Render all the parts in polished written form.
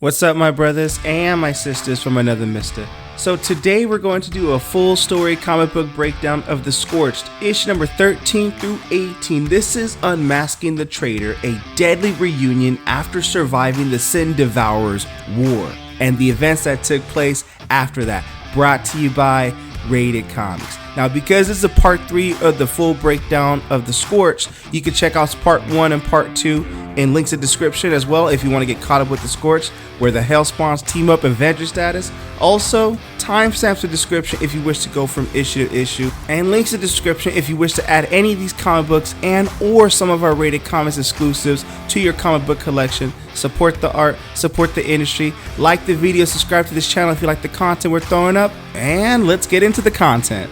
What's up, my brothers and my sisters from another mister? So today we're going to do a full story comic book breakdown of The Scorched, issue number 13 through 18. This is Unmasking the Traitor, a deadly reunion after surviving the Sin Devourers war, and the events that took place after that, brought to you by RatedComics. Now, because this is a part 3 of the full breakdown of The Scorched, you can check out part 1 and part 2 in links in the description as well if you want to get caught up with The Scorched, where the Hellspawns team up in Avenger status. Also, timestamps in the description if you wish to go from issue to issue, and links in the description if you wish to add any of these comic books and or some of our Rated Comics exclusives to your comic book collection. Support the art, support the industry, like the video, subscribe to this channel if you like the content we're throwing up, and let's get into the content.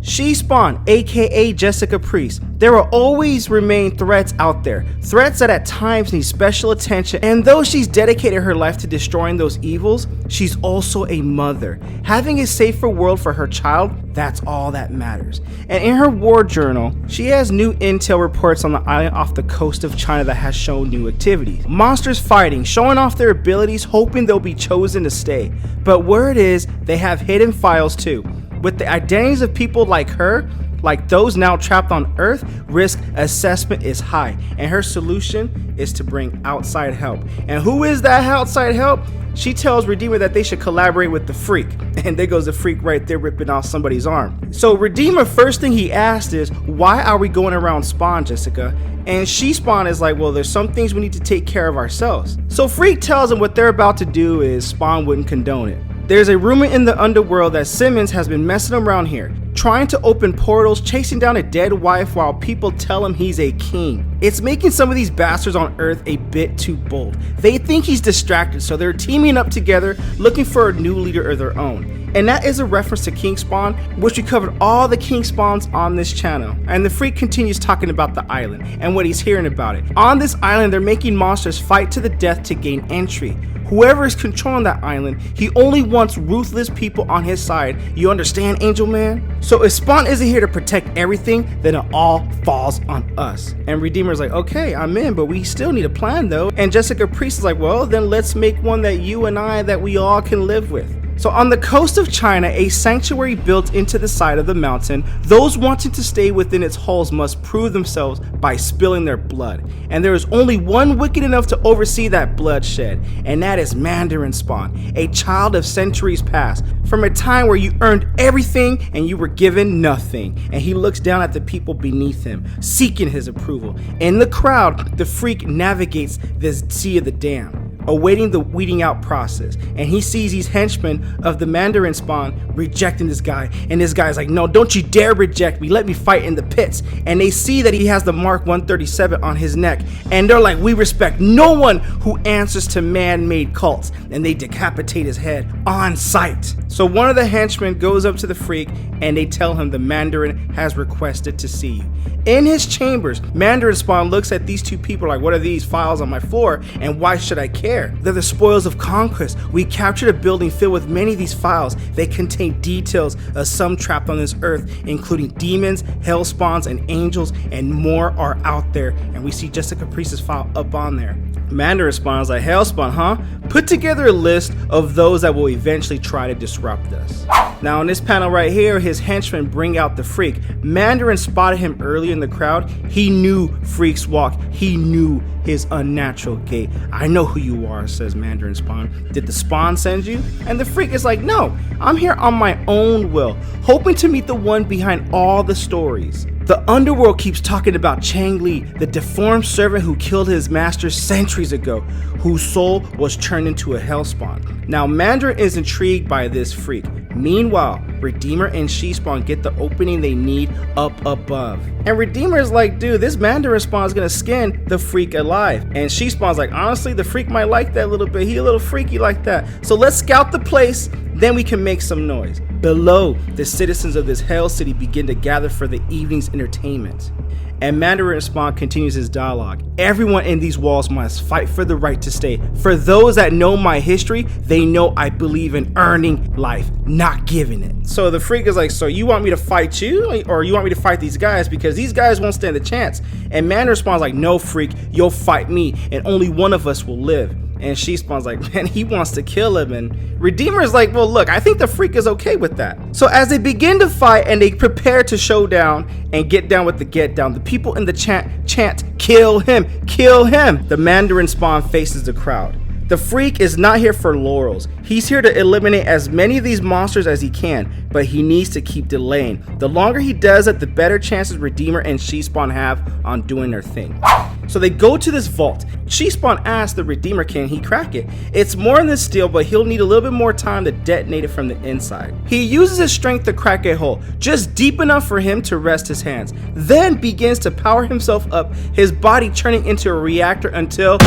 She Spawn, aka Jessica Priest. There will always remain threats out there, threats that at times need special attention, and though she's dedicated her life to destroying those evils, she's also a mother. Having a safer world for her child, that's all that matters. And in her war journal, she has new intel reports on the island off the coast of China that has shown new activities. Monsters fighting, showing off their abilities, hoping they'll be chosen to stay. But word is, they have hidden files too. With the identities of people like her, like those now trapped on Earth, risk assessment is high, and her solution is to bring outside help. And who is that outside help? She tells Redeemer that they should collaborate with the Freak, and there goes the Freak right there ripping off somebody's arm. So Redeemer, first thing he asked is, why are we going around Spawn, Jessica? And She Spawn is like, well, there's some things we need to take care of ourselves. So Freak tells him what they're about to do is Spawn wouldn't condone it. There's a rumor in the underworld that Simmons has been messing around here, trying to open portals, chasing down a dead wife while people tell him he's a king. It's making some of these bastards on Earth a bit too bold. They think he's distracted, so they're teaming up together, looking for a new leader of their own. And that is a reference to King Spawn, which we covered all the King Spawns on this channel. And the Freak continues talking about the island and what he's hearing about it. On this island, they're making monsters fight to the death to gain entry. Whoever is controlling that island, he only wants ruthless people on his side. You understand, Angel Man? So if Spawn isn't here to protect everything, then it all falls on us. And Redeemer's like, okay, I'm in, but we still need a plan though. And Jessica Priest is like, well, then let's make one that you and I, that we all can live with. So on the coast of China, a sanctuary built into the side of the mountain, those wanting to stay within its halls must prove themselves by spilling their blood. And there is only one wicked enough to oversee that bloodshed, and that is Mandarin Spawn, a child of centuries past, from a time where you earned everything and you were given nothing. And he looks down at the people beneath him, seeking his approval. In the crowd, the Freak navigates this sea of the damned, awaiting the weeding out process, and he sees these henchmen of the Mandarin Spawn rejecting this guy, and this guy's like, no, don't you dare reject me, let me fight in the pits. And they see that he has the Mark 137 on his neck, and they're like, we respect no one who answers to man-made cults, and they decapitate his head on sight. So one of the henchmen goes up to the Freak, and they tell him the Mandarin has requested to see you. In his chambers, Mandarin Spawn looks at these two people like, what are these files on my floor, and why should I care? They're the spoils of conquest. We captured a building filled with many of these files. They contain details of some trapped on this earth, including demons, hell spawns, and angels, and more are out there. And we see Jessica Priest's file up on there. Mandarin Spawn is like, hell spawn, huh? Put together a list of those that will eventually try to disrupt us. Now in this panel right here, his henchmen bring out the Freak. Mandarin spotted him earlier in the crowd. He knew Freak's walk. He knew his unnatural gait. I know who you are, says Mandarin Spawn. Did the Spawn send you? And the Freak is like, no, I'm here on my own will, hoping to meet the one behind all the stories. The underworld keeps talking about Chang Li, the deformed servant who killed his master centuries ago, whose soul was turned into a hellspawn. Now Mandarin is intrigued by this Freak. Meanwhile, Redeemer and She Spawn get the opening they need up above. And Redeemer is like, dude, this Mandarin Spawn is gonna skin the Freak alive. And She Spawn's like, honestly, the Freak might like that a little bit. He a little freaky like that. So let's scout the place, then we can make some noise. Below, the citizens of this hell city begin to gather for the evening's entertainment. and Mandarin Spawn continues his dialogue. Everyone in these walls must fight for the right to stay. For those that know my history, they know I believe in earning life, not giving it. So the Freak is like, so you want me to fight you, or you want me to fight these guys, because these guys won't stand a chance? And Mandarin Spawn's like, no, Freak, you'll fight me and only one of us will live. And she Spawn's like, man, he wants to kill him. And Redeemer's like, well, look, I think the Freak is okay with that. So as they begin to fight and they prepare to show down and get down with the get down, the people in the chant, kill him, kill him. The Mandarin Spawn faces the crowd. The Freak is not here for laurels. He's here to eliminate as many of these monsters as he can, but he needs to keep delaying. The longer he does it, the better chances Redeemer and She-Spawn have on doing their thing. So they go to this vault. She-Spawn asks the Redeemer, can he crack it? It's more than steel, but he'll need a little bit more time to detonate it from the inside. He uses his strength to crack a hole, just deep enough for him to rest his hands, then begins to power himself up, his body turning into a reactor until...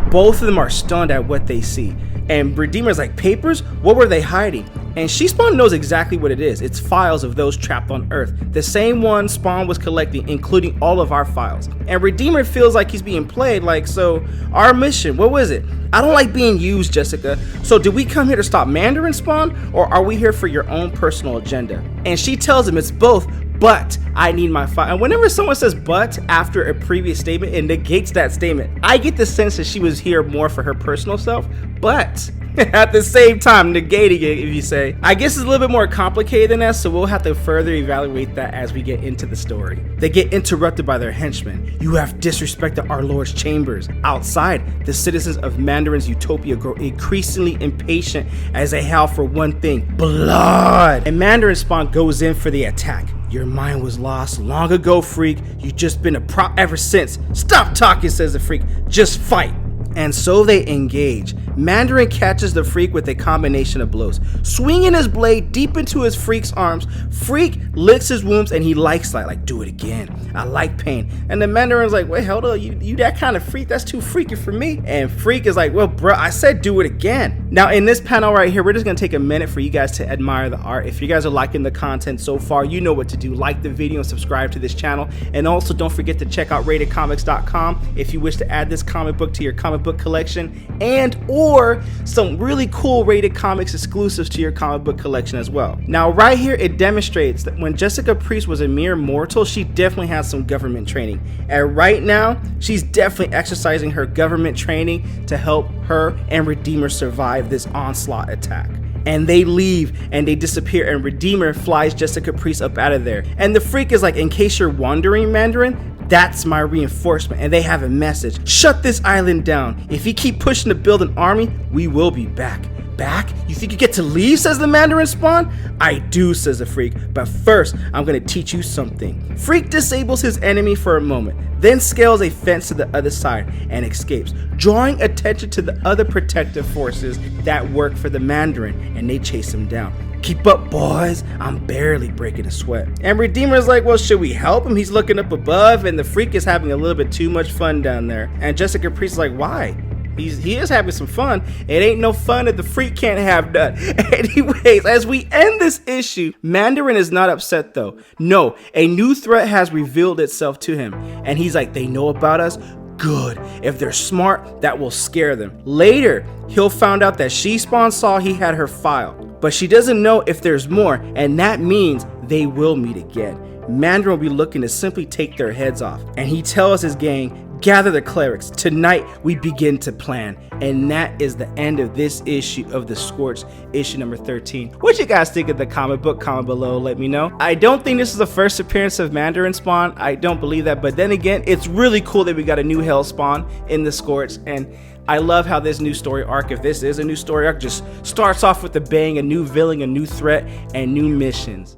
Both of them are stunned at what they see. And Redeemer's like, papers? What were they hiding? And She-Spawn knows exactly what it is. It's files of those trapped on Earth. The same one Spawn was collecting, including all of our files. And Redeemer feels like he's being played, like, so our mission, what was it? I don't like being used, Jessica. So did we come here to stop Mandarin Spawn, or are we here for your own personal agenda? And she tells him it's both, but I need my file. And whenever someone says but after a previous statement, it negates that statement. I get the sense that she was here more for her personal self, but at the same time negating it if you say. I guess it's a little bit more complicated than that, so we'll have to further evaluate that as we get into the story. They get interrupted by their henchmen. You have disrespected our Lord's chambers. Outside, the citizens of Mandarin's utopia grow increasingly impatient as they howl for one thing: blood. And Mandarin Spawn goes in for the attack. Your mind was lost long ago, Freak. You've just been a prop ever since. Stop talking, says the Freak. Just fight. And so they engage. Mandarin catches the Freak with a combination of blows, swinging his blade deep into his Freak's arms. Freak licks his wounds and he likes that, like, do it again. I like pain. And the Mandarin's like, wait, hold on, you that kind of freak? That's too freaky for me. And Freak is like, well, bro, I said do it again. Now in this panel right here, we're just gonna take a minute for you guys to admire the art. If you guys are liking the content so far, you know what to do. Like the video and subscribe to this channel. And also don't forget to check out RatedComics.com if you wish to add this comic book to your comic book collection, and or some really cool Rated Comics exclusives to your comic book collection as well. Now right here it demonstrates that when Jessica Priest was a mere mortal, she definitely has some government training, and right now she's definitely exercising her government training to help her and Redeemer survive this onslaught attack. And they leave and they disappear, and Redeemer flies Jessica Priest up out of there. And the Freak is like, in case you're wondering, Mandarin, that's my reinforcement. And they have a message: shut this island down. If you keep pushing to build an army, we will be back. Back? You think you get to leave, says the Mandarin Spawn. I do, says the Freak, but first I'm gonna teach you something. Freak disables his enemy for a moment, then scales a fence to the other side and escapes, drawing attention to the other protective forces that work for the Mandarin, and they chase him down. Keep up, boys. I'm barely breaking a sweat. And Redeemer's like, well, should we help him? He's looking up above, and the Freak is having a little bit too much fun down there. And Jessica Priest is like, why? He is having some fun. It ain't no fun if the Freak can't have none. Anyways, as we end this issue, Mandarin is not upset though. No, a new threat has revealed itself to him. And he's like, they know about us? Good. If they're smart, that will scare them. Later, he'll find out that She-Spawn saw he had her file, but she doesn't know if there's more, and that means they will meet again. Mandarin will be looking to simply take their heads off, and he tells his gang, gather the clerics. Tonight we begin to plan. And that is the end of this issue of the Scorched, issue number 13. What you guys think of the comic book? Comment below, let me know. I don't think this is the first appearance of Mandarin Spawn. I don't believe that, but then again, it's really cool that we got a new Hell Spawn in the Scorched, and I love how this new story arc, if this is a new story arc, just starts off with a bang, a new villain, a new threat, and new missions.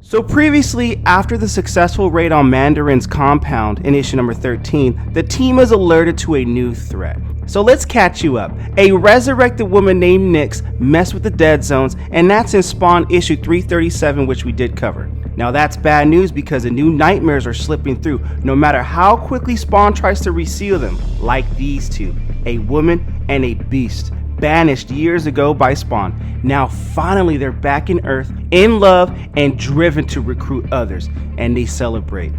So previously, after the successful raid on Mandarin's compound in issue number 13, the team is alerted to a new threat. So let's catch you up. A resurrected woman named Nyx messed with the dead zones, and that's in Spawn issue 337, which we did cover. Now that's bad news because the new nightmares are slipping through, no matter how quickly Spawn tries to reseal them, like these two, a woman and a beast. banished years ago by Spawn. Now finally they're back in Earth, in love, and driven to recruit others. And they celebrate,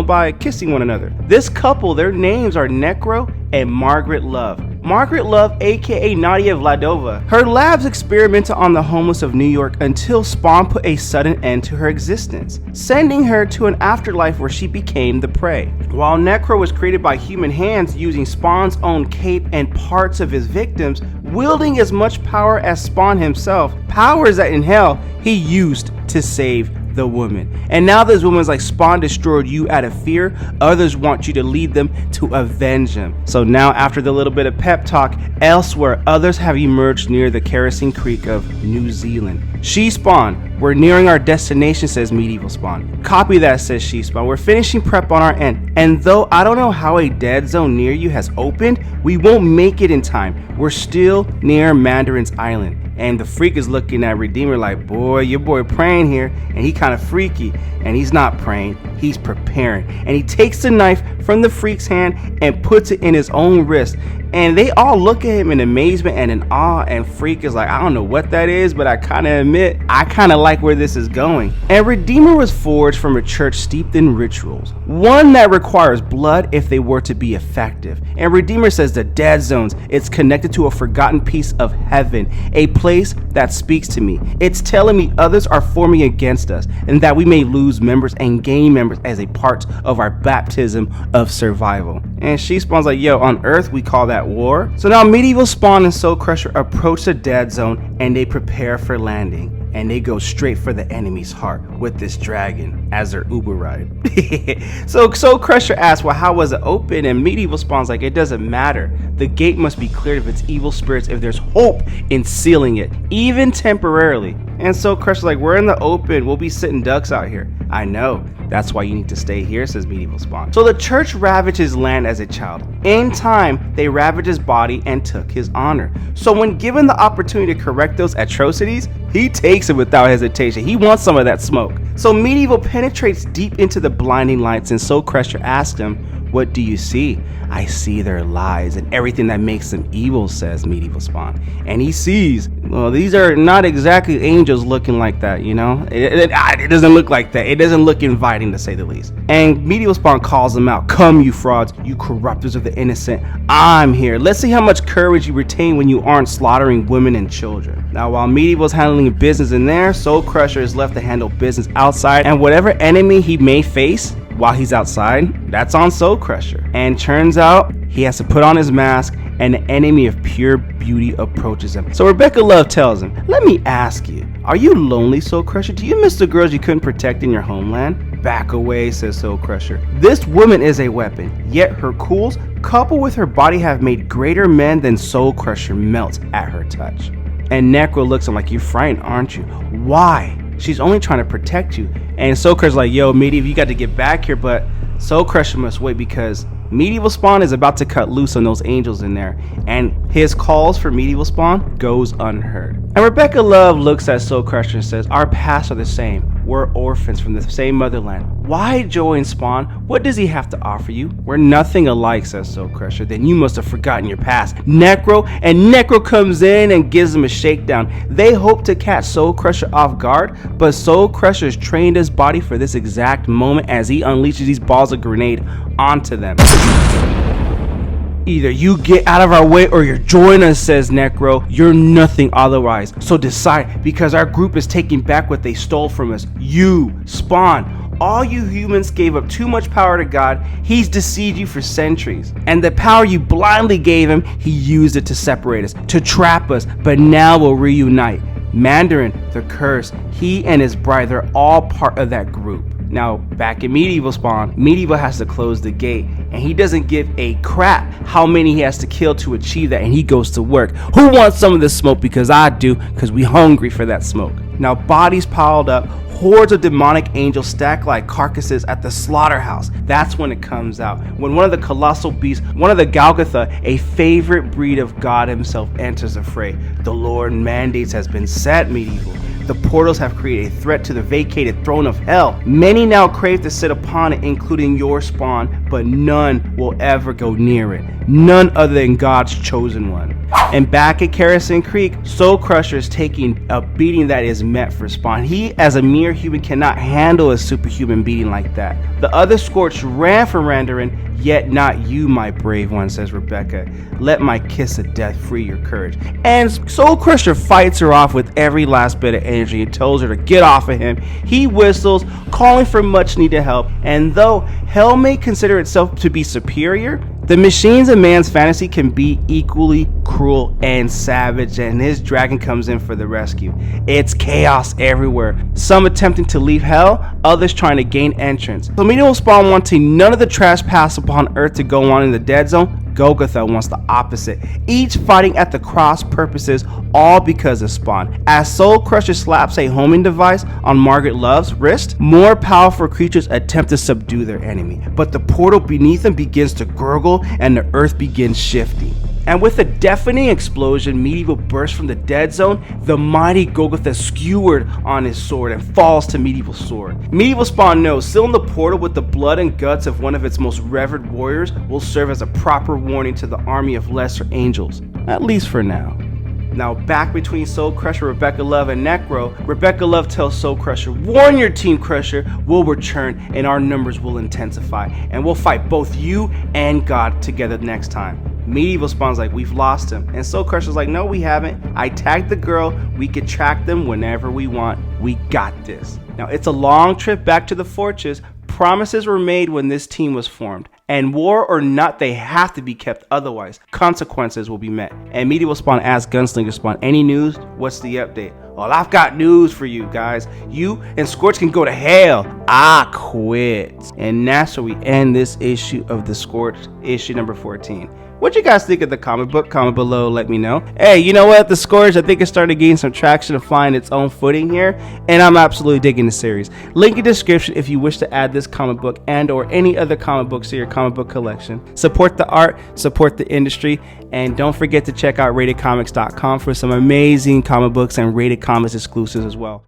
by kissing one another. This couple, their names are Necro and Margaret Love. Margaret Love, aka Nadia Vladova. Her labs experimented on the homeless of New York until Spawn put a sudden end to her existence, sending her to an afterlife where she became the prey. While Necro was created by human hands using Spawn's own cape and parts of his victims, wielding as much power as Spawn himself, powers that in hell he used to save the woman. And now this woman's like, Spawn destroyed you out of fear, others want you to lead them to avenge him. So now after the little bit of pep talk, elsewhere others have emerged near the Kerosene Creek of New Zealand. She Spawn, we're nearing our destination, says Medieval Spawn. Copy that, says She Spawn. We're finishing prep on our end, and though I don't know how a dead zone near you has opened, we won't make it in time. We're still near Mandarin's Island. And the freak is looking at Redeemer like, boy, your boy praying here, and he kind of freaky. And he's not praying, he's preparing. And he takes the knife from the freak's hand and puts it in his own wrist. And they all look at him in amazement and in awe, and Freak is like, I don't know what that is, but I kind of admit, I kind of like where this is going. And Redeemer was forged from a church steeped in rituals, one that requires blood if they were to be effective. And Redeemer says the dead zones, it's connected to a forgotten piece of heaven, a place that speaks to me. It's telling me others are forming against us, and that we may lose members and gain members as a part of our baptism of survival. And She Spawn's like, yo, on Earth we call that war. So now Medieval Spawn and Soul Crusher approach the dead zone and they prepare for landing. And they go straight for the enemy's heart with this dragon as their Uber ride. So Soul Crusher asks, well, how was it open? And Medieval Spawn's like, it doesn't matter. The gate must be cleared of its evil spirits if there's hope in sealing it, even temporarily. And Soul Crusher's like, we're in the open, we'll be sitting ducks out here. I know, that's why you need to stay here, says Medieval Spawn. So the church ravaged his land as a child. In time, they ravaged his body and took his honor. So when given the opportunity to correct those atrocities, he takes it without hesitation. He wants some of that smoke. So Medieval penetrates deep into the blinding lights, and Soul Crusher asks him, what do you see? I see their lies and everything that makes them evil, says Medieval Spawn. And he sees, well, these are not exactly angels looking like that, It doesn't look like that. It doesn't look inviting, to say the least. And Medieval Spawn calls them out. Come, you frauds, you corruptors of the innocent. I'm here. Let's see how much courage you retain when you aren't slaughtering women and children. Now, while Medieval's handling business in there, Soul Crusher is left to handle business outside, and whatever enemy he may face while he's outside, that's on Soul Crusher. And turns out he has to put on his mask, and an enemy of pure beauty approaches him. So Rebecca Love tells him, let me ask you, are you lonely, Soul Crusher? Do you miss the girls you couldn't protect in your homeland? Back away, says Soul Crusher. This woman is a weapon, yet her cools, coupled with her body, have made greater men than Soul Crusher melt at her touch. And Necro looks at him like, you're frightened, aren't you? Why? She's only trying to protect you. And Soul Crusher's like, yo, Medieval, you got to get back here, but Soul Crusher must wait because Medieval Spawn is about to cut loose on those angels in there, and his calls for Medieval Spawn goes unheard. And Rebecca Love looks at Soul Crusher and says, our paths are the same. We're orphans from the same motherland. Why join Spawn? What does he have to offer you? We're nothing alike, says Soul Crusher. Then you must have forgotten your past. Necro comes in and gives him a shakedown. They hope to catch Soul Crusher off guard, but Soul Crusher's trained his body for this exact moment as he unleashes these balls of grenade onto them. Either you get out of our way or you join us, says Necro. You're nothing otherwise. So decide, because our group is taking back what they stole from us. You, Spawn, all you humans gave up too much power to God. He's deceived you for centuries. And the power you blindly gave him, he used it to separate us, to trap us. But now we'll reunite. Mandarin, the curse, he and his bride, they're all part of that group. Now, back in Medieval Spawn, Medieval has to close the gate, and he doesn't give a crap how many he has to kill to achieve that, and he goes to work. Who wants some of this smoke? Because I do, because we hungry for that smoke. Now, bodies piled up, hordes of demonic angels stacked like carcasses at the slaughterhouse. That's when it comes out. When one of the colossal beasts, one of the Golgotha, a favorite breed of God himself, enters the fray. The Lord mandates has been set, Medieval. The portals have created a threat to the vacated throne of hell. Many now crave to sit upon it, including your spawn, but none will ever go near it. None other than God's chosen one. And back at Kerosene Creek, Soul Crusher is taking a beating that is meant for Spawn. He, as a mere human, cannot handle a superhuman beating like that. The other Scorched ran from Randarin, yet not you, my brave one, says Rebecca. Let my kiss of death free your courage. And Soul Crusher fights her off with every last bit of energy and tells her to get off of him. He whistles, calling for much needed help, and though hell may consider itself to be superior, the machines of man's fantasy can be equally cruel and savage, and his dragon comes in for the rescue. It's chaos everywhere, some attempting to leave hell, others trying to gain entrance. So Medieval Spawn wanting none of the trash passed upon Earth to go on in the dead zone, Golgotha wants the opposite, each fighting at the cross purposes, all because of Spawn. As Soul Crusher slaps a homing device on Margaret Love's wrist, more powerful creatures attempt to subdue their enemy, but the portal beneath them begins to gurgle and the earth begins shifting. And with a deafening explosion, Medieval bursts from the dead zone, the mighty Golgotha skewered on his sword and falls to Medieval's sword. Medieval Spawn knows sealing the portal with the blood and guts of one of its most revered warriors will serve as a proper warning to the army of lesser angels, at least for now. Now back between Soul Crusher, Rebecca Love, and Necro, Rebecca Love tells Soul Crusher, warn your team, Crusher, we'll return and our numbers will intensify and we'll fight both you and God together next time. Medieval Spawn's like, we've lost him. And Soul Crusher's like, no, we haven't. I tagged the girl. We can track them whenever we want. We got this. Now, it's a long trip back to the fortress. Promises were made when this team was formed. And war or not, they have to be kept. Otherwise, consequences will be met. And Medieval Spawn asks Gunslinger Spawn, any news? What's the update? Well, I've got news for you guys. You and Scorched can go to hell. I quit. And that's where we end this issue of the Scorched, issue number 14. What you guys think of the comic book? Comment below, let me know. Hey, you know what? The Scorched, I think it's starting to gain some traction and find its own footing here, and I'm absolutely digging the series. Link in description if you wish to add this comic book and or any other comic books to your comic book collection. Support the art, support the industry, and don't forget to check out RatedComics.com for some amazing comic books and Rated Comics exclusives as well.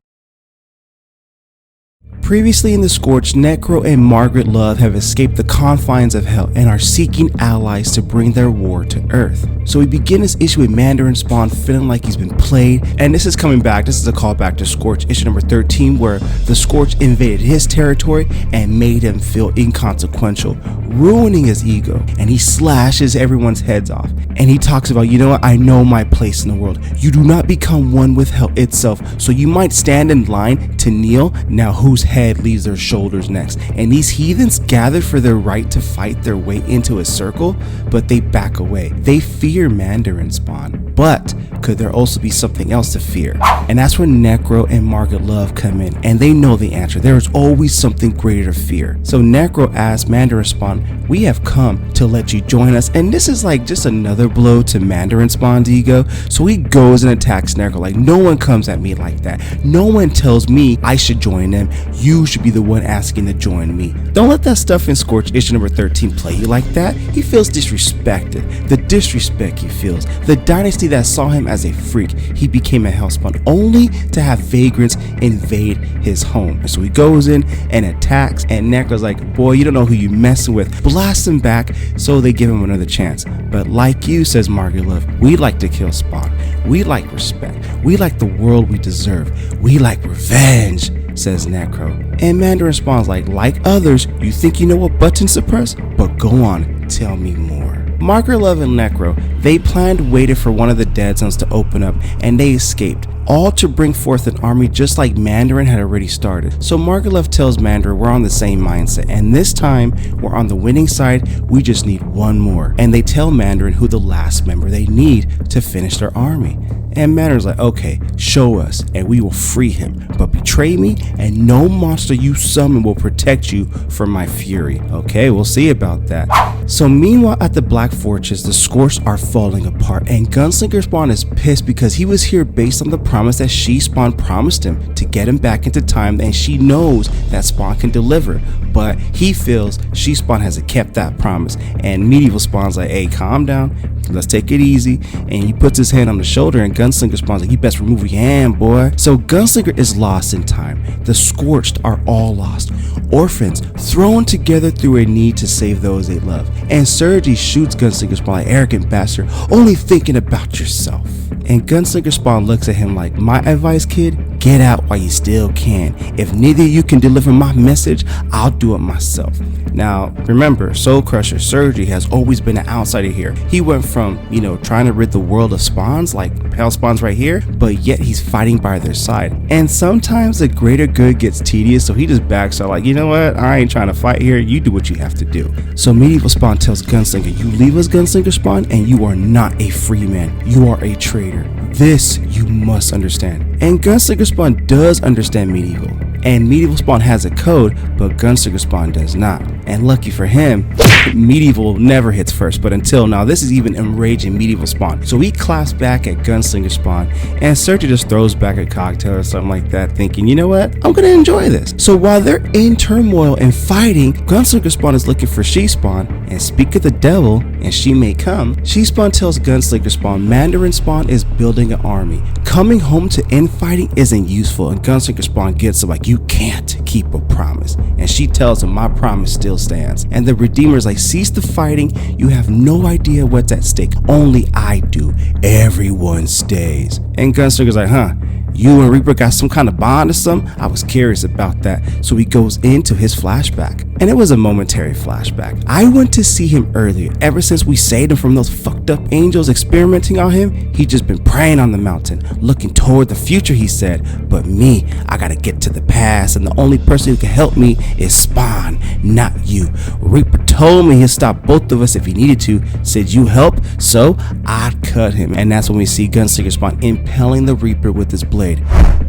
Previously in the Scorched, Necro and Margaret Love have escaped the confines of hell and are seeking allies to bring their war to Earth. So we begin this issue with Mandarin Spawn feeling like he's been played, and this is coming back, this is a callback to Scorched issue number 13 where the Scorched invaded his territory and made him feel inconsequential, ruining his ego, and he slashes everyone's heads off. And he talks about, you know what, I know my place in the world. You do not become one with hell itself, so you might stand in line to kneel, now whose head leaves their shoulders next? And these heathens gather for their right to fight their way into a circle, but they back away. They fear Mandarin Spawn, but could there also be something else to fear? And that's when Necro and Margaret Love come in, and they know the answer. There is always something greater to fear. So Necro asks Mandarin Spawn, we have come to let you join us, and this is like just another blow to Mandarin Spawn's ego. So he goes and attacks Necro like, no one comes at me like that. No one tells me I should join them. You should be the one asking to join me. Don't let that stuff in Scorched issue number 13 play you like that. He feels disrespected. The disrespect he feels. The dynasty that saw him as a freak. He became a hellspawn only to have vagrants invade his home. And so he goes in and attacks, and Necro's like, boy, you don't know who you messing with. Blast him back, so they give him another chance. But like you, says Margaret Love, we like to kill Spawn. We like respect. We like the world we deserve. We like revenge, says Necro. And Mandarin Spawn's like others, you think you know what buttons to press? But go on, tell me more. Margaret Love and Necro, they planned, waited for one of the dead zones to open up, and they escaped, all to bring forth an army just like Mandarin had already started. So Margaret Love tells Mandarin we're on the same mindset, and this time we're on the winning side, we just need one more. And they tell Mandarin who the last member they need to finish their army. And Mandarin's like, okay, show us and we will free him, but betray me and no monster you summon will protect you from my fury. Okay, we'll see about that. So meanwhile at the Black Fortress, the Scorched are falling apart, and Gunslinger Spawn is pissed because he was here based on the promise promise that She-Spawn promised him to get him back into time, and she knows that Spawn can deliver, but he feels She-Spawn hasn't kept that promise. And Medieval Spawn's like, hey, calm down, let's take it easy. And he puts his hand on the shoulder, and Gunslinger Spawn's like, you best remove your hand, boy. So Gunslinger is lost in time. The Scorched are all lost. Orphans thrown together through a need to save those they love. And Sergi shoots Gunslinger Spawn like, arrogant bastard, only thinking about yourself. And Gunslinger Spawn looks at him like, my advice, kid, get out while you still can. If neither of you can deliver my message, I'll do it myself. Now, remember, Soul Crusher Sergi has always been an outsider here. He went from, trying to rid the world of spawns, like Hell Spawn's right here, but yet he's fighting by their side. And sometimes the greater good gets tedious, so he just backs out like, you know what, I ain't trying to fight here, you do what you have to do. So Medieval Spawn tells Gunslinger, you leave us, Gunslinger Spawn, and you are not a free man, you are a traitor. This you must understand. And Gunslinger Spawn does understand Medieval. And Medieval Spawn has a code, but Gunslinger Spawn does not. And lucky for him, Medieval never hits first, but until now, this is even enraging Medieval Spawn. So he claps back at Gunslinger Spawn, and Sergi just throws back a cocktail or something like that, thinking, you know what, I'm gonna enjoy this. So while they're in turmoil and fighting, Gunslinger Spawn is looking for She-Spawn, and speak of the devil, and she may come. She-Spawn tells Gunslinger Spawn Mandarin Spawn is building an army. Coming home to end fighting isn't useful, and Gunslinger Spawn gets him like, you can't keep a promise. And she tells him, my promise still stands. And the Redeemer's like, cease the fighting, you have no idea what's at stake, only I do, everyone stays. And Gunslinger's like, huh, you and Reaper got some kind of bond or something? I was curious about that. So he goes into his flashback. And it was a momentary flashback. I went to see him earlier. Ever since we saved him from those fucked up angels experimenting on him, he just been praying on the mountain, looking toward the future, he said. But me, I gotta get to the past, and the only person who can help me is Spawn, not you. Reaper told me he'd stop both of us if he needed to. Said you help, so I'd cut him. And that's when we see Gunslinger Spawn impaling the Reaper with his blade.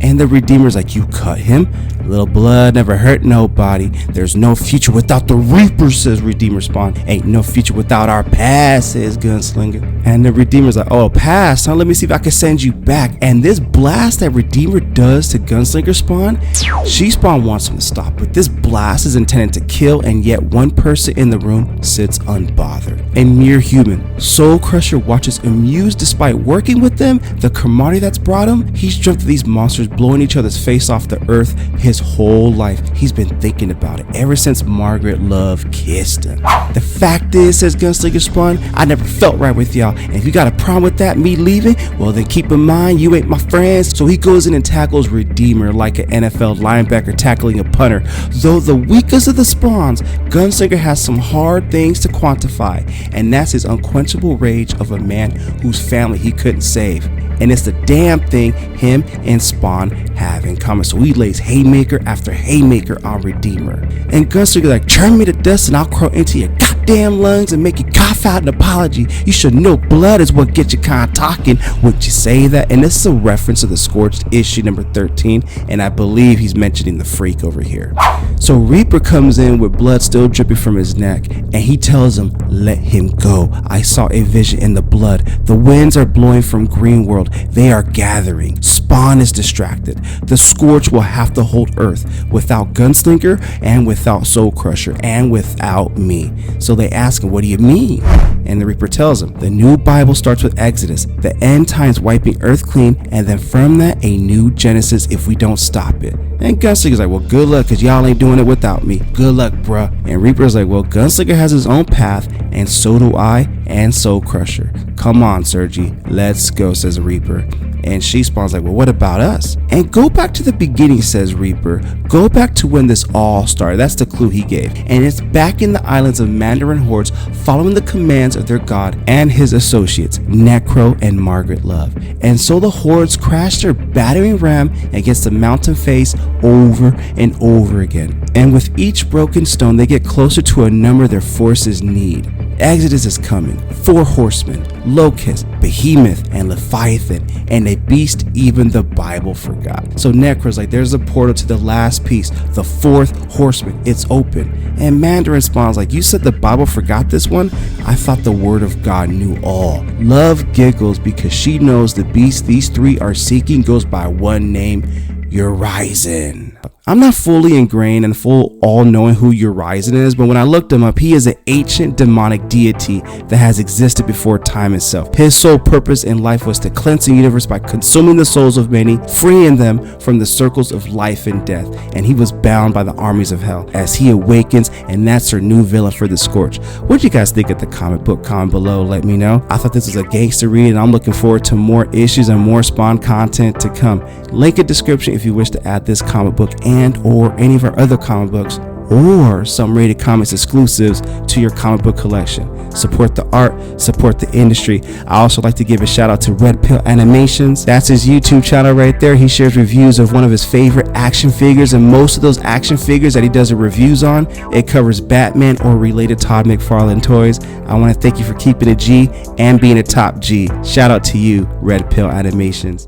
And the Redeemer's like, you cut him? Little blood never hurt nobody. There's no future without the Reaper, says Redeemer Spawn. Ain't no future without our past, says Gunslinger. And the Redeemer's like, oh, past, huh? Let me see if I can send you back. And this blast that Redeemer does to Gunslinger Spawn, She-Spawn wants him to stop, but this blast is intended to kill, and yet one person in the room sits unbothered. A mere human. Soul Crusher watches amused despite working with them. The camaraderie that's brought him, he's dreamt of these monsters blowing each other's face off the earth his whole life. He's been thinking about it ever since Margaret Love kissed him. The fact is, says Gunslinger Spawn, I never felt right with y'all, and if you got a problem with that, me leaving, well then keep in mind you ain't my friends. So he goes in and tackles Redeemer like an NFL linebacker tackling a punter. Though the weakest of the spawns, Gunslinger has some hard things to quantify, and that's his unquenchable rage of a man whose family he couldn't save. And it's the damn thing him and Spawn have in common. So he lays haymaker after haymaker on Redeemer. And Gunslinger like, turn me to dust and I'll crawl into your goddamn lungs and make you cough out an apology. You should know blood is what gets you kind of talking. Wouldn't you say that? And this is a reference to the Scorched issue number 13. And I believe he's mentioning the Freak over here. So Reaper comes in with blood still dripping from his neck, and he tells him, let him go. I saw a vision in the blood. The winds are blowing from Greenworld. They are gathering. Spawn is distracted. The Scorch will have to hold Earth without Gunslinger and without Soul Crusher and without me. So they ask him, what do you mean? And the Reaper tells him, the new Bible starts with Exodus, the end times wiping Earth clean, and then from that a new Genesis if we don't stop it. And Gunslinger's like, well, good luck, cause y'all ain't doing it without me. Good luck, bruh. And Reaper's like, well, Gunslinger has his own path, and so do I, and Soul Crusher. Come on, Sergi, let's go, says Reaper. And She-Spawn's like, well, what about us? And go back to the beginning, says Reaper. Go back to when this all started. That's the clue he gave. And it's back in the islands of Mandarin hordes, following the commands of their god and his associates, Necro and Margaret Love. And so the hordes crashed their battering ram against the mountain face over and over again. And with each broken stone, they get closer to a number their forces need. Exodus is coming. 4 horsemen, Locust, Behemoth, and Leviathan, and a beast even the Bible forgot. So Necro's like, there's a portal to the last piece, the 4th horseman. It's open. And Mandarin Spawn's like, you said the Bible forgot this one? I thought the word of God knew all. Love giggles because she knows the beast these 3 are seeking goes by one name, Urizen. I'm not fully ingrained and full all-knowing who Urizen is, but when I looked him up, he is an ancient demonic deity that has existed before time itself. His sole purpose in life was to cleanse the universe by consuming the souls of many, freeing them from the circles of life and death, and he was bound by the armies of hell as he awakens, and that's her new villain for the Scorched. What do you guys think of the comic book? Comment below, let me know. I thought this was a gangster read, and I'm looking forward to more issues and more Spawn content to come. Link in description if you wish to add this comic book and or any of our other comic books or some Rated Comics exclusives to your comic book collection. Support the art, support the industry. I also like to give a shout out to Red Pill Animations. That's his YouTube channel right there. He shares reviews of one of his favorite action figures, and most of those action figures that he does the reviews on, it covers Batman or related Todd McFarlane toys. I want to thank you for keeping it G and being a top G. Shout out to you, Red Pill Animations.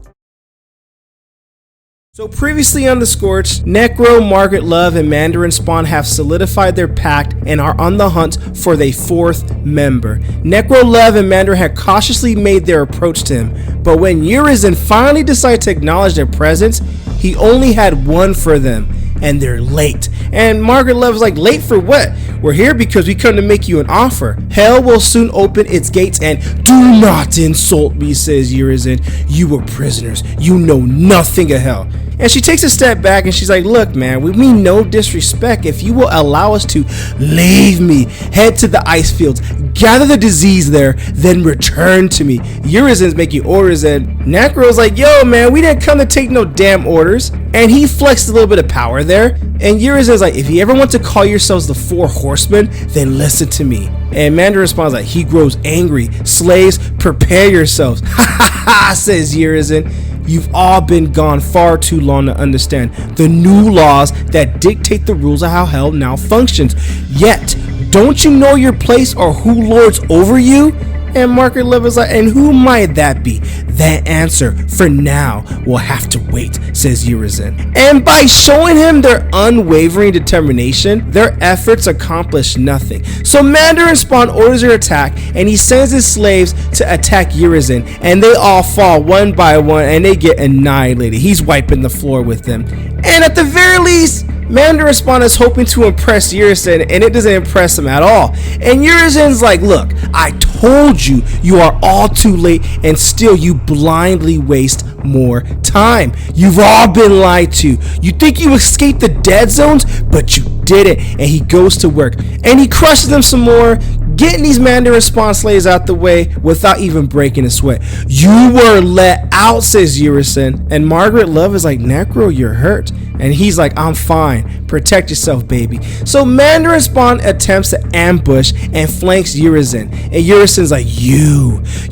So previously on the Scorched, Necro, Margaret Love, and Mandarin Spawn have solidified their pact and are on the hunt for their 4th member. Necro, Love, and Mandarin had cautiously made their approach to him, but when Urizen finally decided to acknowledge their presence, he only had one for them, and they're late. And Margaret Love is like, late for what? We're here because we come to make you an offer. Hell will soon open its gates, and do not insult me, says Urizen. You were prisoners. You know nothing of hell. And she takes a step back and she's like, look, man, we mean no disrespect. If you will allow us to leave me, head to the ice fields, gather the disease there, then return to me. Urizen's making orders, and Necro's like, yo, man, we didn't come to take no damn orders. And he flexed a little bit of power there. And Urizen's like, if you ever want to call yourselves the 4 horsemen, then listen to me. And Mandarin responds like, he grows angry. Slaves, prepare yourselves. Ha ha ha, says Urizen. You've all been gone far too long to understand the new laws that dictate the rules of how hell now functions. Yet, don't you know your place or who lords over you? And Margaret Love is like, and who might that be? That answer, for now, will have to wait, says Urizen. And by showing him their unwavering determination, their efforts accomplish nothing. So Mandarin Spawn orders their attack, and he sends his slaves to attack Urizen, and they all fall one by one, and they get annihilated. He's wiping the floor with them. And at the very least, Mandarin Spawn is hoping to impress Urizen, and it doesn't impress him at all. And Urizen's like, look, I told you, you are all too late, and still you blindly waste more time. You've all been lied to. You think you escaped the dead zones, but you didn't. And he goes to work, and he crushes them some more, getting these Mandarin Spawn slaves out the way without even breaking a sweat. You were let out, says Urizen. And Margaret Love is like, Necro, you're hurt. And he's like, I'm fine. Protect yourself, baby. So Mandarin Spawn attempts to ambush and flanks Urizen. And Urizen's like,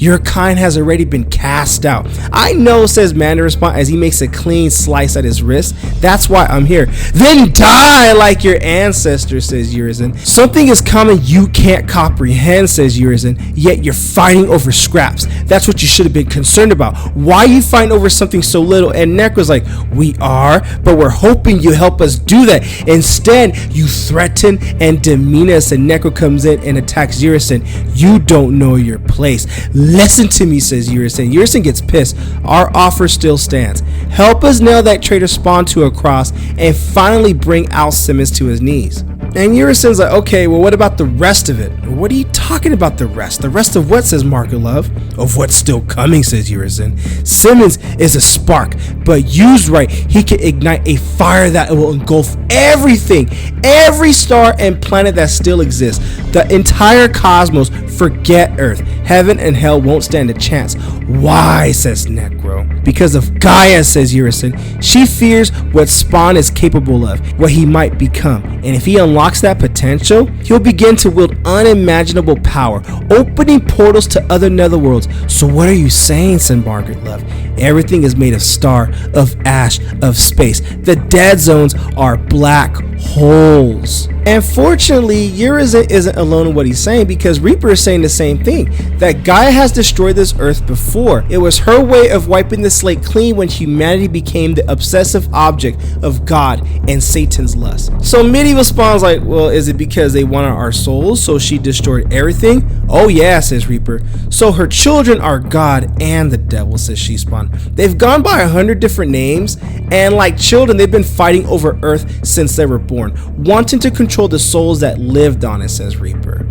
your kind has already been cast out. I know, says Mandarin Spawn as he makes a clean slice at his wrist. That's why I'm here. Then die like your ancestors, says Urizen. Something is coming you can't comprehend, says Urizen. Yet you're fighting over scraps. That's what you should have been concerned about. Why are you fighting over something so little? And Necro's like, we are, but we're hoping you help us do that. Instead, you threaten and demean us, and Necro comes in and attacks Urizen. You don't know your place. Listen to me, says Urizen. Urizen gets pissed. Our offer still stands. Help us nail that traitor Spawn to a cross and finally bring Al Simmons to his knees. And Urizen's like, okay, well, what about the rest of it? What are you talking about, the rest? The rest of what, says Margaret Love? Of what's still coming, says Urizen. Simmons is a spark, but used right, he can ignite a fire that will engulf everything, every star and planet that still exists. The entire cosmos, forget Earth. Heaven and hell won't stand a chance. Why, says Necro? Because of Gaia, says Urizen. She fears what Spawn is capable of, what he might become. And if he unlocks that potential, he'll begin to wield unimaginable power, opening portals to other netherworlds. So what are you saying, said Margaret Love? Everything is made of star, of ash, of space. The dead zones are black holes. And fortunately, Urizen isn't alone in what he's saying, because Reaper is saying the same thing, that Gaia has destroyed this earth before. It was her way of wiping the slate clean when humanity became the obsessive object of God and Satan's lust. So Medieval Spawn's like, well, is it because they wanted our souls, so she destroyed everything? Oh yeah, says Reaper. So her children are God and the devil, says She Spawn. They've gone by 100 different names, and like children, they've been fighting over Earth since they were born, wanting to control the souls that lived on it, says Reaper.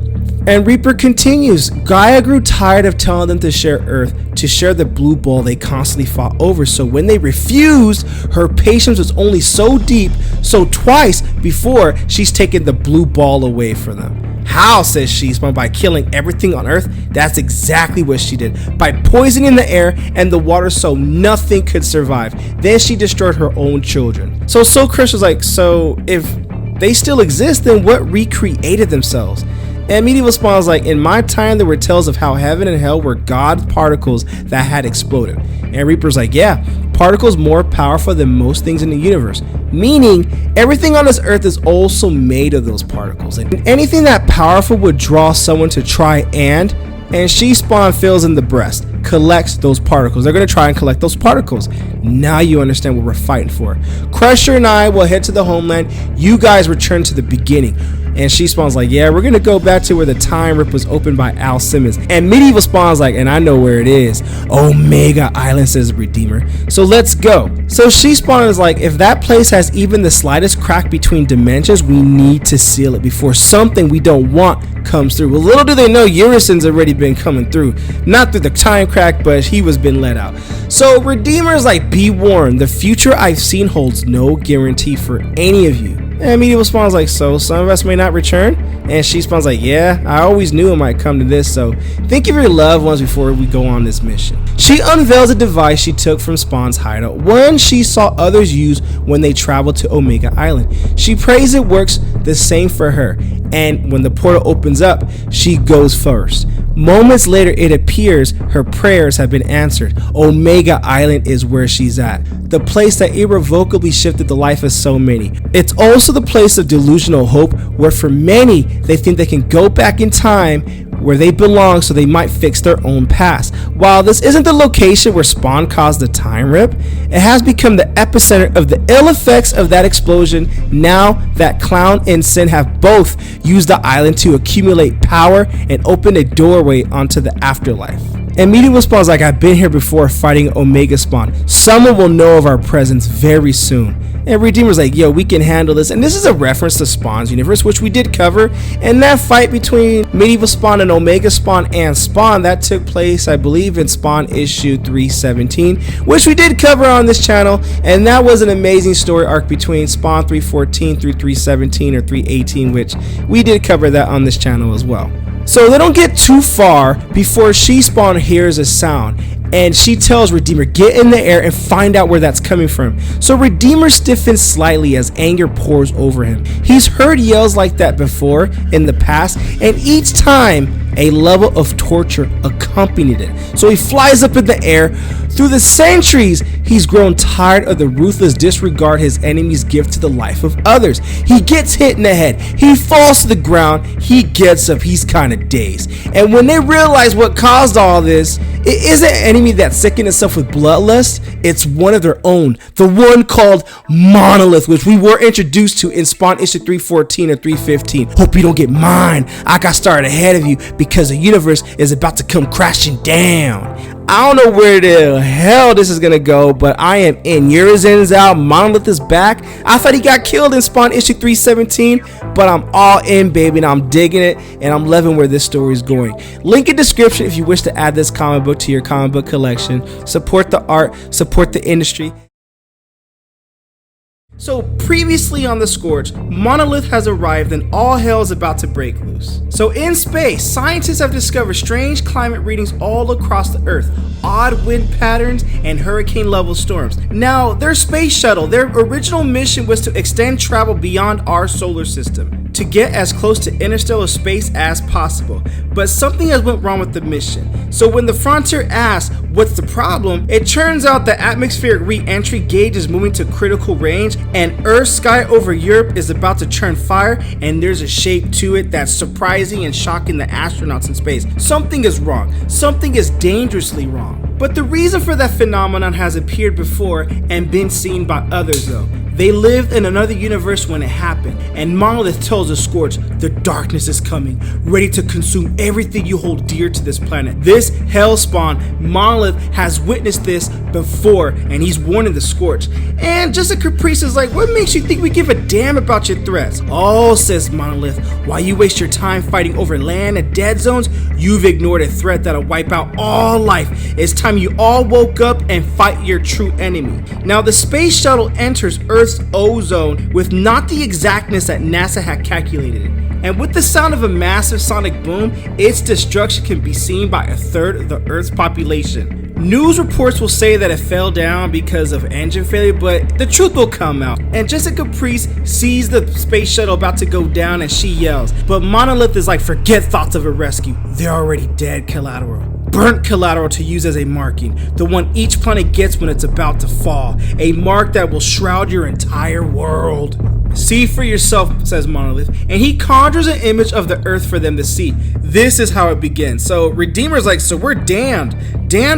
And Reaper continues, Gaia grew tired of telling them to share Earth, to share the blue ball they constantly fought over. So when they refused, her patience was only so deep, so twice before she's taken the blue ball away from them. How, says She Spawn? By killing everything on Earth? That's exactly what she did. By poisoning the air and the water so nothing could survive. Then she destroyed her own children. So Chris was like, so if they still exist, then what recreated themselves? And Medieval Spawn was like, in my time there were tales of how heaven and hell were God particles that had exploded. And Reaper's like, yeah, particles more powerful than most things in the universe, meaning everything on this earth is also made of those particles, and anything that powerful would draw someone to try and She Spawn fills in the breast, collects those particles. They're going to try and collect those particles. Now you understand what we're fighting for. Crusher and I will head to the homeland. You guys return to the beginning. And She Spawn's like, yeah, we're going to go back to where the time rip was opened by Al Simmons. And Medieval Spawn's like, and I know where it is. Omega Island, says Redeemer. So let's go. So She Spawn is like, if that place has even the slightest crack between dimensions, we need to seal it before something we don't want comes through. Well, little do they know, Urizen's already been coming through. Not through the time crack, but he was been let out. So Redeemer is like, be warned, the future I've seen holds no guarantee for any of you. And Medieval Spawn's like, so some of us may not return? And She Spawn's like, yeah, I always knew it might come to this, so think of your loved ones before we go on this mission. She unveils a device she took from Spawn's hideout, one she saw others use when they traveled to Omega Island. She prays it works the same for her, and when the portal opens up, she goes first. Moments later, it appears her prayers have been answered. Omega Island is where she's at, the place that irrevocably shifted the life of so many. It's also the place of delusional hope, where for many, they think they can go back in time where they belong so they might fix their own past. While this isn't the location where Spawn caused the time rip, it has become the epicenter of the ill effects of that explosion now that Clown and Sin have both used the island to accumulate power and open a doorway onto the afterlife. And Medieval Spawn's like, I've been here before fighting Omega Spawn. Someone will know of our presence very soon. And Redeemer's like, yo, we can handle this. And this is a reference to Spawn's universe, which we did cover. And that fight between Medieval Spawn and Omega Spawn and Spawn, that took place, I believe, in Spawn issue 317, which we did cover on this channel. And that was an amazing story arc between Spawn 314 through 317 or 318, which we did cover that on this channel as well. So they don't get too far before She Spawn hears a sound, and she tells Redeemer, get in the air and find out where that's coming from. So Redeemer stiffens slightly as anger pours over him. He's heard yells like that before in the past, and each time a level of torture accompanied it. So he flies up in the air. Through the centuries, he's grown tired of the ruthless disregard his enemies give to the life of others. He gets hit in the head. He falls to the ground. He gets up. He's kind of dazed. And when they realize what caused all this, it isn't an enemy that sickened itself with bloodlust. It's one of their own. The one called Monolith, which we were introduced to in Spawn issue 314 or 315. Hope you don't get mine. I got started ahead of you because the universe is about to come crashing down. I don't know where the hell this is gonna go, but I am in. Urizen's out, Monolith is back. I thought he got killed in Spawn issue 317, but I'm all in, baby, and I'm digging it, and I'm loving where this story is going. Link in description if you wish to add this comic book to your comic book collection. Support the art, support the industry. So previously on the Scorched, Monolith has arrived and all hell is about to break loose. So in space, scientists have discovered strange climate readings all across the Earth, odd wind patterns, and hurricane level storms. Now, their space shuttle, their original mission was to extend travel beyond our solar system to get as close to interstellar space as possible. But something has went wrong with the mission. So when the Frontier asks what's the problem, it turns out the atmospheric re-entry gauge is moving to critical range, and Earth's sky over Europe is about to turn fire, and there's a shape to it that's surprising and shocking the astronauts in space. Something is wrong. Something is dangerously wrong. But the reason for that phenomenon has appeared before and been seen by others though. They lived in another universe when it happened, and Monolith tells the Scorched, the darkness is coming, ready to consume everything you hold dear to this planet. This hellspawn, Monolith has witnessed this before, and he's warning the Scorched. And Jessica Priest is like, what makes you think we give a damn about your threats? Oh, says Monolith, while you waste your time fighting over land and dead zones, you've ignored a threat that'll wipe out all life. It's time you all woke up and fight your true enemy. Now the space shuttle enters Earth's ozone with not the exactness that NASA had calculated it. And with the sound of a massive sonic boom, its destruction can be seen by a third of the Earth's population. News reports will say that it fell down because of engine failure, but the truth will come out. And Jessica Priest sees the space shuttle about to go down and she yells. But Monolith is like, forget thoughts of a rescue. They're already dead, collateral. Burnt collateral to use as a marking, the one each planet gets when it's about to fall, a mark that will shroud your entire world. See for yourself, says Monolith, and he conjures an image of the Earth for them to see. This is how it begins. So Redeemer's like, so we're damned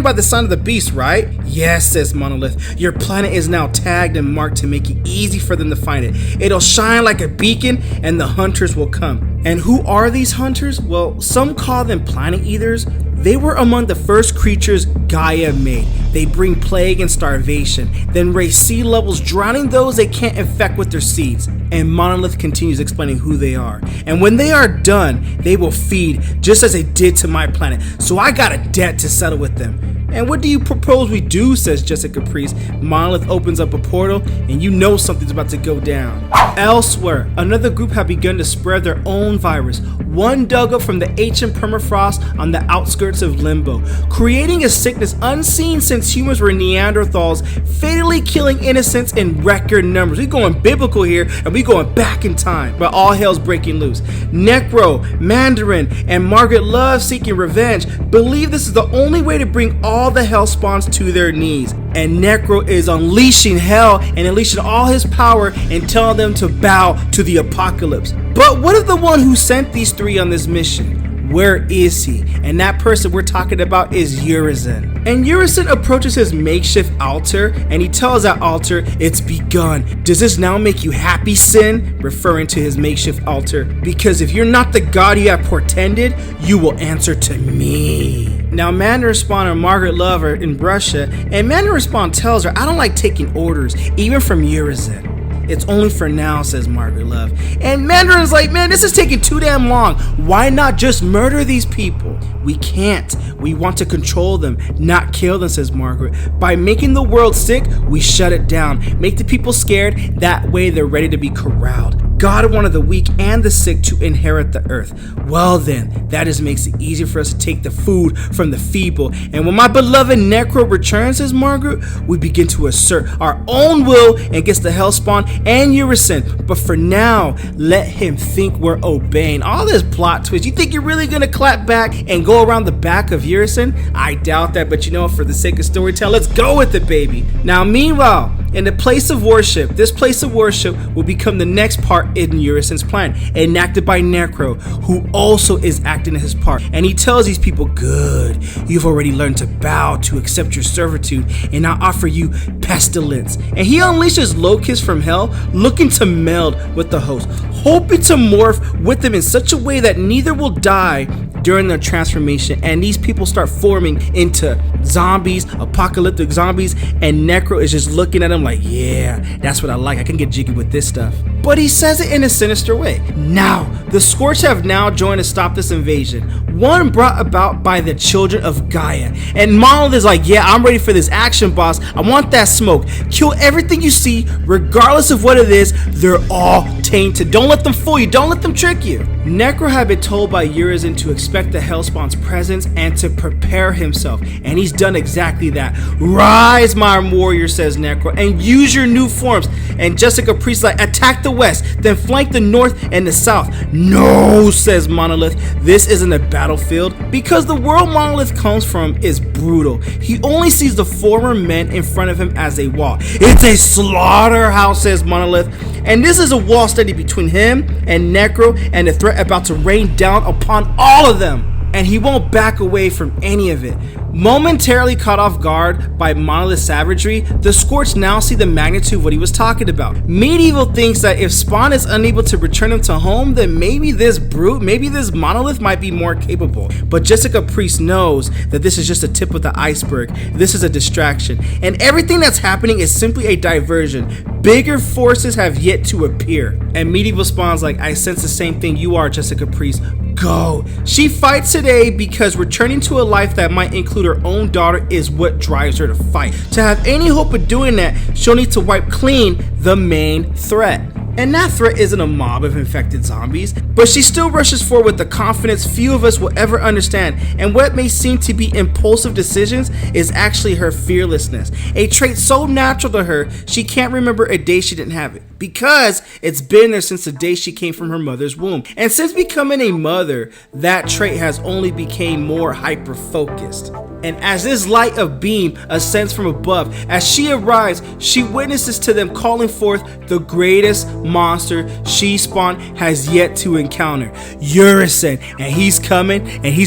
by the sign of the beast, right? Yes, says Monolith, your planet is now tagged and marked to make it easy for them to find it. It'll shine like a beacon and the hunters will come. And who are these hunters? Well, some call them planet eaters. They were among the first creatures Gaia made. They bring plague and starvation, then raise sea levels, drowning those they can't infect with their seeds. And Monolith continues explaining who they are. And when they are done, they will feed, just as they did to my planet. So I got a debt to settle with them. And what do you propose we do, says Jessica Priest. Monolith opens up a portal, and you know something's about to go down. Elsewhere, another group have begun to spread their own virus. One dug up from the ancient permafrost on the outskirts of Limbo, creating a sickness unseen since humans were Neanderthals, fatally killing innocents in record numbers. We going biblical here, and we going back in time, but all hell's breaking loose. Necro, Mandarin, and Margaret Love, seeking revenge, believe this is the only way to bring all the hell spawns to their knees. And Necro is unleashing hell and unleashing all his power and telling them to bow to the apocalypse. But what of the one who sent these three on this mission? Where is he? And that person we're talking about is Urizen. And Urizen approaches his makeshift altar, and he tells that altar, it's begun. Does this now make you happy, Sin? Referring to his makeshift altar. Because if you're not the god you have portended, you will answer to me. Now Mandarin Spawn and Margaret Love are in Russia, and Mandarin Spawn tells her, I don't like taking orders, even from Urizen. It's only for now, says Margaret Love. And Mandarin's like, man, this is taking too damn long. Why not just murder these people? We can't. We want to control them, not kill them, says Margaret. By making the world sick, we shut it down. Make the people scared. That way they're ready to be corralled. God wanted the weak and the sick to inherit the earth. Well then, that just makes it easier for us to take the food from the feeble. And when my beloved Necro returns, says Margaret, we begin to assert our own will against the Hellspawn and Urizen. But for now, let him think we're obeying. All this plot twist, you think you're really gonna clap back and go around the back of Urizen? I doubt that, but you know, for the sake of storytelling, let's go with it, baby. Now, meanwhile, in the place of worship, this place of worship will become the next part in Urizen's plan, enacted by Necro, who also is acting his part. And he tells these people, good, you've already learned to bow to accept your servitude, and I offer you pestilence. And he unleashes locusts from hell, looking to meld with the host, hoping to morph with them in such a way that neither will die during their transformation, and these people start forming into zombies, apocalyptic zombies, and Necro is just looking at them like, yeah, that's what I like. I can get jiggy with this stuff. But he says it in a sinister way. Now, the Scorched have now joined to stop this invasion, one brought about by the children of Gaia. And Monolith is like, yeah, I'm ready for this action, boss. I want that smoke. Kill everything you see, regardless of what it is. They're all tainted. Don't let them fool you. Don't let them trick you. Necro had been told by Urizen to expect the Hellspawn's presence and to prepare himself. And he's she's done exactly that. Rise, my warrior, says Necro, and use your new forms. And Jessica Priest like, attack the west, then flank the north and the south. No, says Monolith, this isn't a battlefield, because the world Monolith comes from is brutal. He only sees the former men in front of him as a wall. It's a slaughterhouse, says Monolith, and this is a wall standing between him and Necro and the threat about to rain down upon all of them. And he won't back away from any of it. Momentarily caught off guard by Monolith's savagery, the Scorched now see the magnitude of what he was talking about. Medieval thinks that if Spawn is unable to return him to home, then maybe this brute, maybe this Monolith might be more capable. But Jessica Priest knows that this is just the tip of the iceberg. This is a distraction. And everything that's happening is simply a diversion. Bigger forces have yet to appear. And Medieval Spawn's like, I sense the same thing you are, Jessica Priest. Go. She fights today because returning to a life that might include her own daughter is what drives her to fight. To have any hope of doing that, she'll need to wipe clean the main threat. And that threat isn't a mob of infected zombies, but she still rushes forward with the confidence few of us will ever understand, and what may seem to be impulsive decisions is actually her fearlessness, a trait so natural to her she can't remember a day she didn't have it, because it's been there since the day she came from her mother's womb. And since becoming a mother, that trait has only become more hyper-focused. And as this light of beam ascends from above, as she arrives, she witnesses to them calling forth the greatest monster she Spawn has yet to encounter, Urison, and he's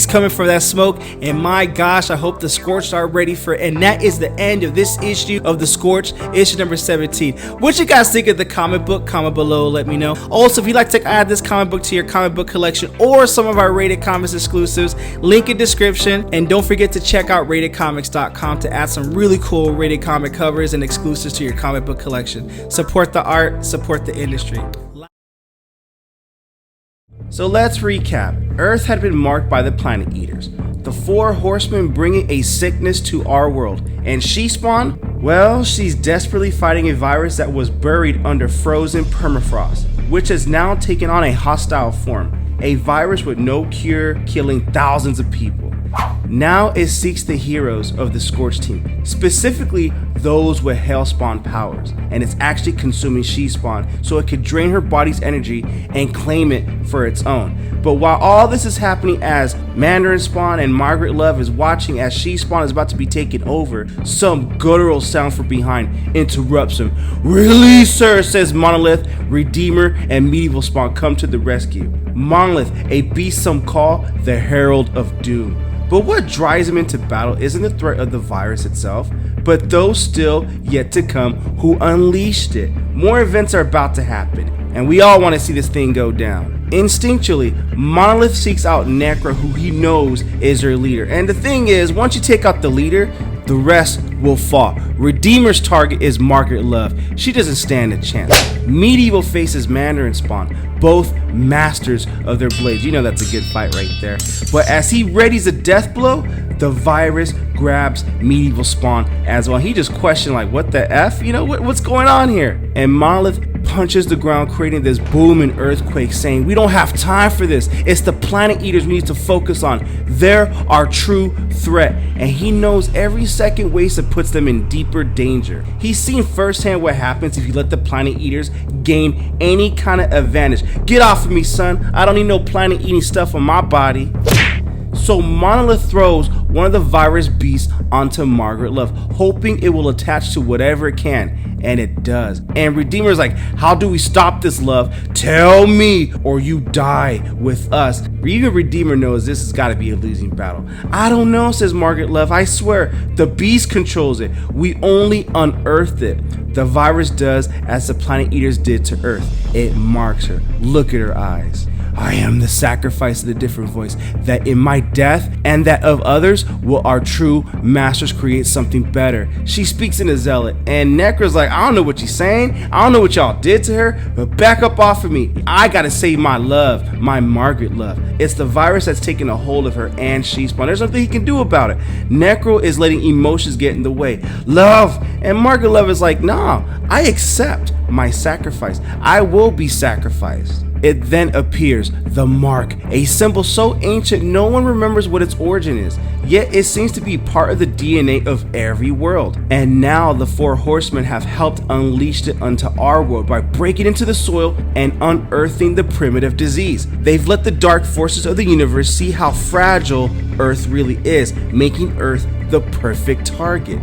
coming for that smoke. And my gosh, I hope the Scorched are ready for it. And that is the end of this issue of the Scorched, issue number 17. What you guys think of the comic book? Comment below, let me know. Also, if you'd like to add this comic book to your comic book collection or some of our Rated Comics exclusives, link in description. And don't forget to check out RatedComics.com to add some really cool rated comic covers and exclusives to your comic book collection. Support the art, support the industry. So let's recap. Earth had been marked by the planet eaters, the 4 horsemen bringing a sickness to our world, and she Spawn, well, she's desperately fighting a virus that was buried under frozen permafrost, which has now taken on a hostile form, a virus with no cure, killing thousands of people. Now it seeks the heroes of the Scorched team, specifically those with Hellspawn powers, and it's actually consuming She-Spawn so it could drain her body's energy and claim it for its own. But while all this is happening, as Mandarin Spawn and Margaret Love is watching as She-Spawn is about to be taken over, some guttural sound from behind interrupts him. "Release her," says Monolith. Redeemer and Medieval Spawn come to the rescue. Monolith, a beast some call the Herald of Doom. But what drives him into battle isn't the threat of the virus itself, but those still yet to come who unleashed it. More events are about to happen, and we all want to see this thing go down. Instinctually, Monolith seeks out Necro, who he knows is her leader. And the thing is, once you take out the leader, the rest will fall. Redeemer's target is Margaret Love. She doesn't stand a chance. Medieval faces Mandarin Spawn, both masters of their blades. You know that's a good fight right there. But as he readies a death blow, the virus grabs Medieval Spawn as well. He just questioned like, what the F? You know, what's going on here? And Monolith punches the ground, creating this booming earthquake, saying, we don't have time for this. It's the planet eaters we need to focus on. They're our true threat. And he knows every second wasted puts them in deeper danger. He's seen firsthand what happens if you let the planet eaters gain any kind of advantage. Get off of me, son. I don't need no planet eating stuff on my body. So Monolith throws one of the virus beasts onto Margaret Love, hoping it will attach to whatever it can, and it does. And Redeemer's like, how do we stop this, Love? Tell me, or you die with us. Even Redeemer knows this has got to be a losing battle. I don't know, says Margaret Love. I swear, the beast controls it. We only unearthed it. The virus does as the planet eaters did to Earth. It marks her. Look at her eyes. I am the sacrifice of the different voice, that in my death and that of others will our true masters create something better. She speaks in a zealot, and Necro's like, I don't know what you're saying. I don't know what y'all did to her, but back up off of me. I gotta save my Love, my Margaret Love. It's the virus that's taking a hold of her, and she's Spawn. There's nothing he can do about it. Necro is letting emotions get in the way. Love, and Margaret Love is like, nah, I accept my sacrifice. I will be sacrificed. It then appears, the mark, a symbol so ancient no one remembers what its origin is. yet it seems to be part of the DNA of every world. And now the four horsemen have helped unleash it onto our world by breaking into the soil and unearthing the primitive disease. They've let the dark forces of the universe see how fragile Earth really is, making Earth the perfect target.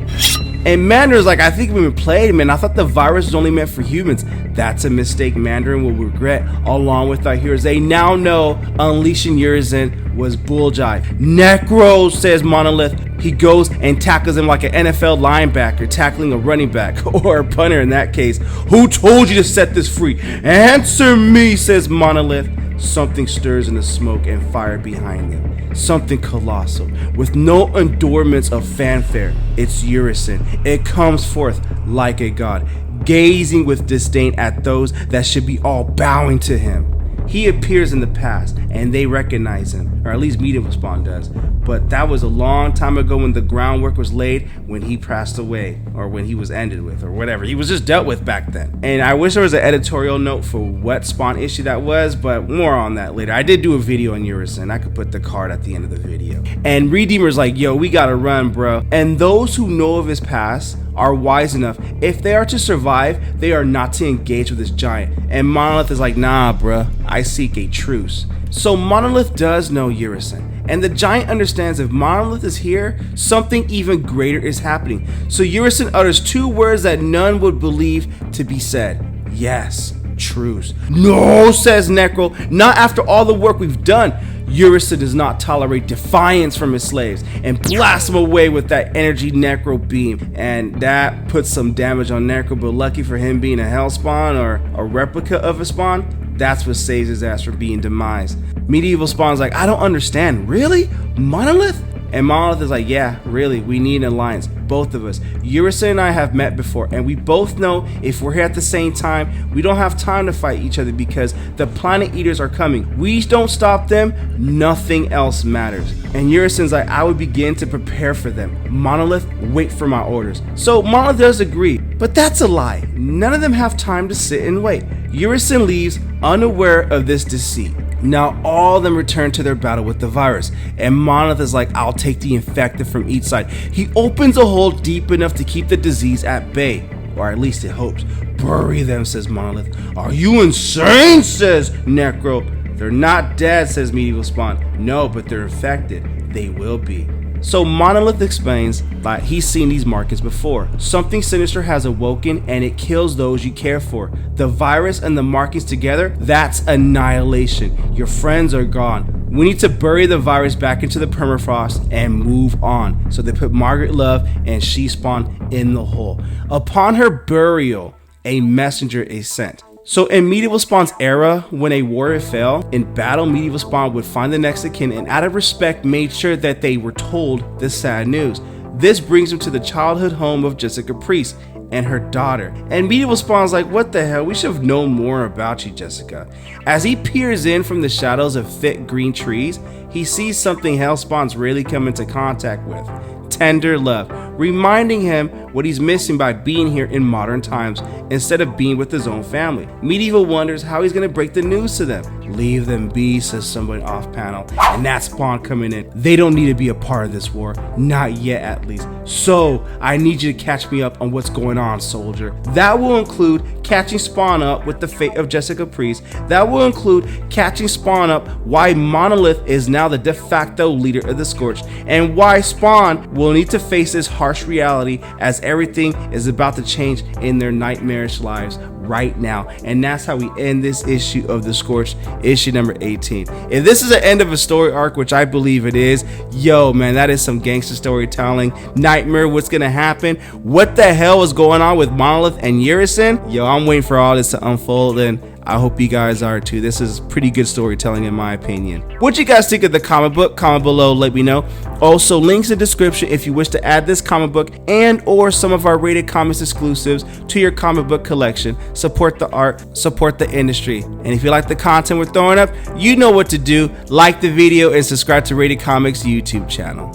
And Mandarin's like, I think we played, man. I thought the virus was only meant for humans. That's a mistake Mandarin will regret along with our heroes. They now know unleashing Urizen was bulljive. Necro, says Monolith. He goes and tackles him like an NFL linebacker tackling a running back, or a punter in that case. Who told you to set this free? Answer me, says Monolith. Something stirs in the smoke and fire behind them. Something colossal, with no endurements of fanfare. It's Urizen. It comes forth like a god, gazing with disdain at those that should be all bowing to him. He appears in the past, and they recognize him, or at least Medieval Spawn does. But that was a long time ago when the groundwork was laid, when he passed away, or when he was ended with, or whatever. He was just dealt with back then. And I wish there was an editorial note for what Spawn issue that was, but more on that later. I did do a video on Urizen. I could put the card at the end of the video. And Redeemer's like, yo, we gotta run, bro. And those who know of his past are wise enough. If they are to survive, they are not to engage with this giant. And Monolith is like, nah, bruh, I seek a truce. So Monolith does know Urizen, and the giant understands if Monolith is here, something even greater is happening. So Urizen utters two words that none would believe to be said. Yes, truce. No, says Necro, not after all the work we've done. Urizen does not tolerate defiance from his slaves and blasts them away with that energy Necro beam, and that puts some damage on Necro, but lucky for him being a hell spawn or a replica of a spawn, that's what saves his ass from being demised. Medieval Spawn's like, I don't understand, really? Monolith? And Monolith is like, yeah, really, we need an alliance, both of us. Urizen and I have met before, and we both know if we're here at the same time, we don't have time to fight each other because the Planet Eaters are coming. We don't stop them, nothing else matters. And Urizen's like, I would begin to prepare for them. Monolith, wait for my orders. So Monolith does agree, but that's a lie. None of them have time to sit and wait. Urizen leaves unaware of this deceit. Now all of them return to their battle with the virus, and Monolith is like, I'll take the infected from each side. He opens a hole deep enough to keep the disease at bay, or at least it hopes. Bury them, says Monolith. Are you insane, says Necro. They're not dead, says Medieval Spawn. No, but they're infected. They will be. So Monolith explains that he's seen these markings before. Something sinister has awoken and it kills those you care for. The virus and the markings together, that's annihilation. Your friends are gone. We need to bury the virus back into the permafrost and move on. So they put Margaret Love and She Spawn in the hole. Upon her burial, a messenger is sent. So in Medieval Spawn's era, when a warrior fell in battle, Medieval Spawn would find the next of kin and out of respect made sure that they were told the sad news. This brings him to the childhood home of Jessica Priest and her daughter. And Medieval Spawn's like, what the hell? We should have known more about you, Jessica. As he peers in from the shadows of thick green trees, he sees something Hellspawn's rarely come into contact with. Tender love, reminding him what he's missing by being here in modern times instead of being with his own family. Medieval wonders how he's gonna break the news to them. Leave them be, says someone off panel, and that's Spawn coming in. They don't need to be a part of this war, not yet at least. So I need you to catch me up on what's going on, soldier. That will include catching Spawn up with the fate of Jessica Priest. That will include catching Spawn up why Monolith is now the de facto leader of the Scorched, and why Spawn will need to face this harsh reality as everything is about to change in their nightmarish lives right now. And that's how we end this issue of the Scorched, issue number 18. If this is the end of a story arc, which I believe it is, yo man, that is some gangster storytelling. Nightmare, what's gonna happen? What the hell is going on with Monolith and Urizen? Yo, I'm waiting for all this to unfold, and I hope you guys are too. This is pretty good storytelling in my opinion. What you guys think of the comic book? Comment below, let me know. Also, links in the description if you wish to add this comic book and or some of our Rated Comics exclusives to your comic book collection. Support the art, support the industry. And if you like the content we're throwing up, you know what to do. Like the video and subscribe to Rated Comics YouTube channel.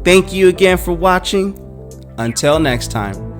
Thank you again for watching. Until next time.